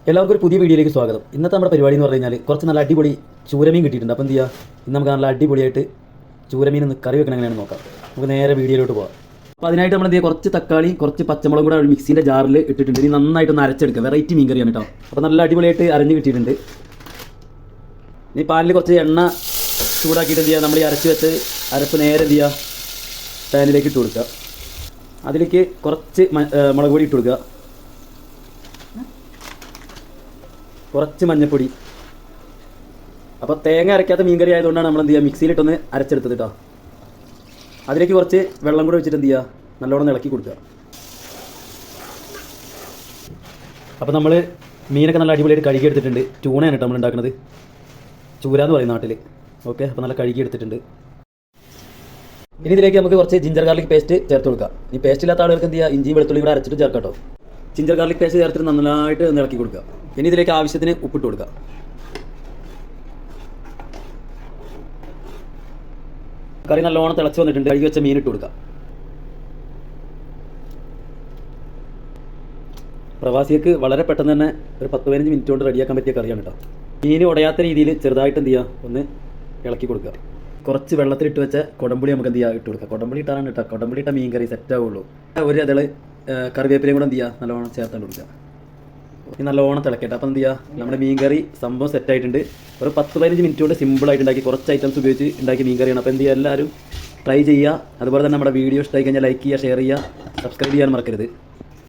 എല്ലാവർക്കും ഒരു പുതിയ വീഡിയോയിലേക്ക് സ്വാഗതം. ഇന്നത്തെ നമ്മുടെ പരിപാടി എന്ന് പറഞ്ഞു കഴിഞ്ഞാൽ കുറച്ച് നല്ല അടിപൊളി ചൂരമീൻ കിട്ടിയിട്ടുണ്ട്. അപ്പോൾ എന്ത് ചെയ്യുക, ഇന്ന് നമുക്ക് നല്ല അടിപൊളിയായിട്ട് ചൂരമീൻ ഒന്ന് കറി വെക്കണം എങ്ങനെയാണെന്ന് നോക്കാം. നമുക്ക് നേരെ വീഡിയോയിലോട്ട് പോകാം. അപ്പോൾ അതിനായിട്ട് നമ്മൾ എന്ത് ചെയ്യുക, കുറച്ച് തക്കാളി കുറച്ച് പച്ചമുളകും കൂടെ ഒരു മിക്സിൻ്റെ ജാറിൽ ഇട്ടിട്ടുണ്ട്. ഇനി നന്നായിട്ടൊന്ന് അരച്ചെടുക്കുക. വെറൈറ്റി മീൻ കറിയാണ് കേട്ടോ. അപ്പോൾ നല്ല അടിപൊളിയായിട്ട് അരഞ്ഞ് കിട്ടിയിട്ടുണ്ട്. ഇനി പാലിൽ കുറച്ച് എണ്ണ ചൂടാക്കിയിട്ട് എന്ത് ചെയ്യുക, നമ്മൾ ഈ അരച്ച് വെച്ച് അരപ്പ് നേരെ എന്ത് ചെയ്യുക, പാനിലേക്ക് ഇട്ട് കൊടുക്കുക. അതിലേക്ക് കുറച്ച് മുളക് പൊടി ഇട്ട് കൊടുക്കുക, കുറച്ച് മഞ്ഞൾപ്പൊടി. അപ്പോൾ തേങ്ങ അരയ്ക്കാത്ത മീൻകറി ആയതുകൊണ്ടാണ് നമ്മൾ എന്ത് ചെയ്യുക, മിക്സിയിലിട്ടൊന്ന് അരച്ചെടുത്തത് കേട്ടോ. അതിലേക്ക് കുറച്ച് വെള്ളം കൂടെ വെച്ചിട്ട് എന്ത് ചെയ്യുക, നല്ലോണം ഇളക്കി കൊടുക്കുക. അപ്പോൾ നമ്മൾ മീനൊക്കെ നല്ല അടിപൊളിയായിട്ട് കഴുകി എടുത്തിട്ടുണ്ട്. ചൂണയാണ് കേട്ടോ നമ്മൾ ഉണ്ടാക്കുന്നത്, ചൂര എന്ന് പറയും നാട്ടിൽ. ഓക്കെ, അപ്പോൾ നല്ല കഴുകി എടുത്തിട്ടുണ്ട്. ഇനി ഇതിലേക്ക് നമുക്ക് കുറച്ച് ജിഞ്ചർ ഗാർലിക് പേസ്റ്റ് ചേർത്ത് കൊടുക്കുക. ഈ പേസ്റ്റ് ഇല്ലാത്ത ആളുകൾക്ക് എന്ത് ചെയ്യുക, ഇഞ്ചിയും വെളുത്തുള്ളി കൂടെ അരച്ചിട്ട് ചേർക്കാം കേട്ടോ. ജിഞ്ചർ ഗാർലിക് പേസ്റ്റ് ചേർത്തിട്ട് നന്നായിട്ട് ഒന്ന് ഇളക്കി കൊടുക്കുക. ഇനി ഇതിലേക്ക് ആവശ്യത്തിന് ഉപ്പിട്ട് കൊടുക്കുക. കറി നല്ലോണം തിളച്ച് വന്നിട്ടുണ്ട്. കഴുകി വെച്ച മീൻ ഇട്ട് കൊടുക്കുക. പ്രവാസിക്ക് വളരെ പെട്ടെന്ന് തന്നെ ഒരു 10-15 മിനിറ്റ് കൊണ്ട് റെഡിയാക്കാൻ പറ്റിയ കറിയാണ് കേട്ടോ. മീൻ ഉടയാത്ത രീതിയിൽ ചെറുതായിട്ട് എന്ത് ചെയ്യുക, ഒന്ന് ഇളക്കി കൊടുക്കുക. കുറച്ച് വെള്ളത്തിലിട്ട് വെച്ച കൊടമ്പുളി നമുക്ക് എന്ത് ചെയ്യുക, ഇട്ട് കൊടുക്കുക. കൊടമ്പുളി ഇട്ടാണ് കേട്ടോ, കൊടമ്പുളി ഇട്ട മീൻ കറി സെറ്റ് ആവുള്ളൂ. ഒരു അതിൽ കറിവേപ്പിലയും കൂടെ എന്ത് ചെയ്യുക, നല്ലോണം ചേർത്താണ്ട് കൊടുക്കുക. ഇനി നല്ലോണം തിളക്കട്ടെ. അപ്പോൾ എന്ത് ചെയ്യുക, നമ്മുടെ മീൻ കറി സംഭവം സെറ്റായിട്ടുണ്ട്. ഒരു 10-15 മിനിറ്റ് കൊണ്ട് സിമ്പിളായിട്ട് ഉണ്ടാക്കി കുറച്ച് ഐറ്റംസ് ഉപയോഗിച്ച് ഉണ്ടാക്കിയ മീൻ കറിയാണ്. അപ്പോൾ എന്ത് ചെയ്യുക, എല്ലാവരും ട്രൈ ചെയ്യുക. അതുപോലെ തന്നെ നമ്മുടെ വീഡിയോ ഇഷ്ടമായി കഴിഞ്ഞാൽ ലൈക്ക് ചെയ്യുക, ഷെയർ ചെയ്യുക, സബ്സ്ക്രൈബ് ചെയ്യാൻ മറക്കരുത്.